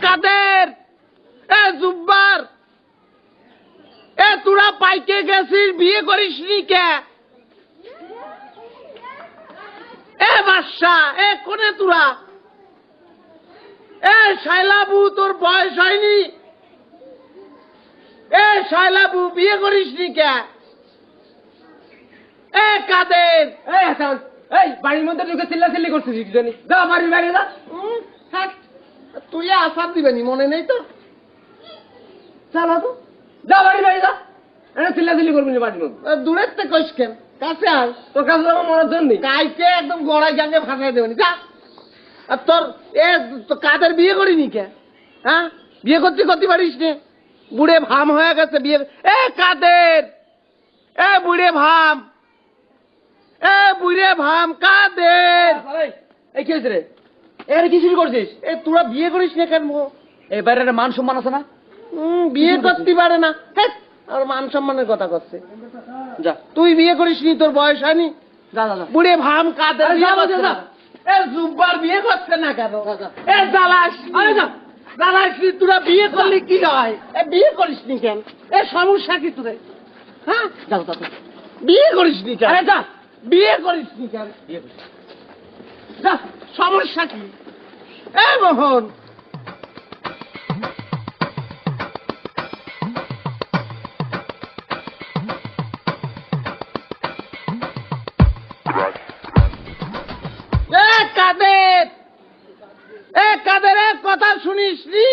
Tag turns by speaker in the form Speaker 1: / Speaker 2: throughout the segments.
Speaker 1: কাদের, জুব্বার, তোরা পাইকে গেছিস, বিয়ে করিসনি কে? বাদশা, কোনে তোরা? শাইলাবু, তোর বয়স হয়নি? শাইলাবু, বিয়ে করিসনি কে? কাদের,
Speaker 2: এই বাড়ির মধ্যে ঢুকে চিল্লাচিল্লি করছিস জানি, যা বাড়ির বাইরে যা।
Speaker 1: তুই আসার দিবেনি মনে নেই তো?
Speaker 2: চালা তো, যা বাড়ির বাইরে যা, চিল্লাচিল্লি করবি না বাড়ির মধ্যে।
Speaker 1: দূরের থেকে কইস কেন, কাছে আয়।
Speaker 2: তোর কাছে আমার মনের জন্য
Speaker 1: কাইতে একদম গড়াই জাঙ্গে ফাঁসাই দেবেনি, যা। আর তোর কাদের বিয়ে করিনি কে? হ্যাঁ, বিয়ে করতে পারিস নে? বুড়ে ভাম হয়ে গেছে বিয়ে। কাদের, বুড়ে ভাম, বুড়ে ভাম, কাদের।
Speaker 2: এই কি হয়েছে রে? এর কি শুরু করছিস?
Speaker 1: তোরা বিয়ে করিস না কেন?
Speaker 2: এই বাইরে মান সম্মান আছে না?
Speaker 1: বিয়ে করতে পারে না, আর মান সম্মানের কথা করছে।
Speaker 2: যা,
Speaker 1: তুই বিয়ে করিস নি, তোর বয়স হয়নি?
Speaker 2: যা যা যা।
Speaker 1: বুড়ে ভাম, কাদের বিয়ে করছে না? জুব্বার বিয়ে করছে না কেন? জ্বালাস, জ্বালাস, তোরা বিয়ে করলি কি হয়? বিয়ে করিস নি কেন? সমস্যা কি তোদের? হ্যাঁ,
Speaker 2: যা যা যা।
Speaker 1: বিয়ে করিস নি কেন?
Speaker 2: যা,
Speaker 1: বিয়ে করিস নি কেন? যা, সমস্যা কি? মোহন, কাদের, কাদের কথা শুনিস নি?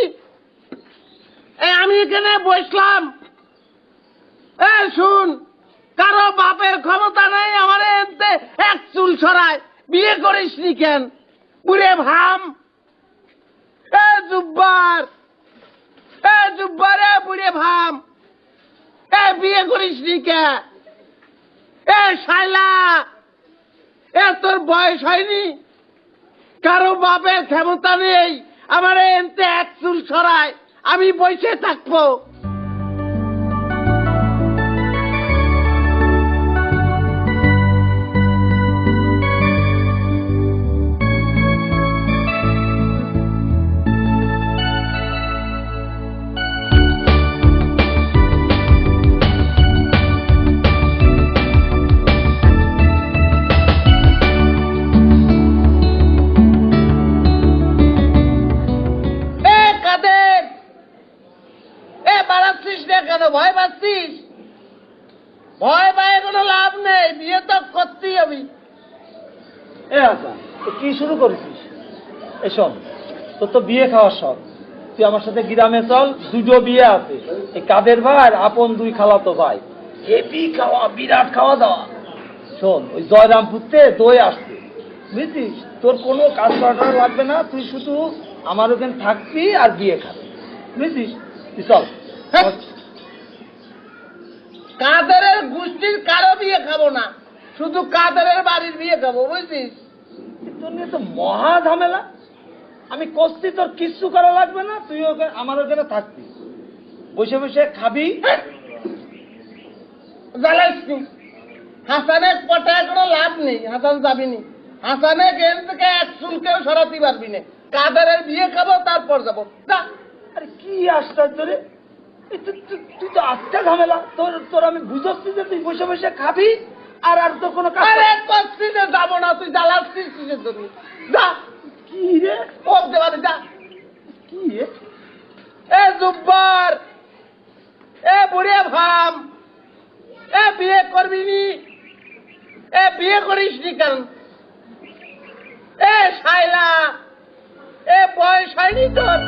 Speaker 1: আমি এখানে বসলাম, শুন, কারো বাপের ক্ষমতা নেই আমার এতে এক চুল ছড়ায়। বিয়ে করিস নি কেন? বুড়ে ভাম, জুব্বার, জুব্বারে বুড়ে ভাম, বিয়ে করিস নি কে? শাইলা, তোর বয়স হয়নি? কারো বাপের ক্ষমতা নেই আমার এতে এক চুল ছড়ায়, আমি বসে থাকবো? কেন ভয় পাচ্ছিস? ভয় পায় কোনো লাভ নেই, বিয়ে তো করতেই হবে।
Speaker 2: আচ্ছা, তো কি শুরু করেছিস? এসব তোর তো বিয়ে খাওয়ার শখ, তুই আমার সাথে গ্রামে চল, দুটো বিয়ে আছে। এই কাদের ভাই আপন দুই খালাতো ভাই, হেভি খাওয়া, বিরাট খাওয়া দাওয়া। শোন, ওই জয়রামপুরতে দই আসছে, বুঝছিস? তোর কোনো কাজ করাটা লাগবে না, তুই শুধু আমার ওখানে থাকবি আর বিয়ে খাবি, বুঝছিস? তুই চল।
Speaker 1: কাদেরের গোষ্ঠীর কারো বিয়ে খাবো না, শুধু কাদেরের বাড়ির বিয়ে খাবো, বুঝছিস?
Speaker 2: তোর নিয়ে তো মহা ঝামেলা। আমি কষ্টি, তোর কিচ্ছু করা লাগবে না, তুই আমার ওখানে থাকবি, বসে বসে খাবি।
Speaker 1: জ্বালাইসনি, হাসানের পটায় কোনো লাভ নেই, হাসান যাবিনি। হাসানে গেম থেকে এক চুলকেও সরাতে পারবি না। কাদেরের বিয়ে খাবো, তারপর যাবো।
Speaker 2: আরে কি আশ্চর্য রে, তুই তো আচ্ছা ঝামেলা। তোর আমি বুঝাচ্ছি যে তুই বসে বসে খাবি আর আর তো কোনো কাজ
Speaker 1: যাবো না, তুই জ্বালাচ্ছিস কিসের জন্য? যা।
Speaker 2: কি রে?
Speaker 1: বলতে পারি, যা।
Speaker 2: কি রে?
Speaker 1: জুব্বার, বুড়ে ভাম, বিয়ে করবি নি? বিয়ে করিস নি কেন? শাইলা, বয়স হয়নি তোর?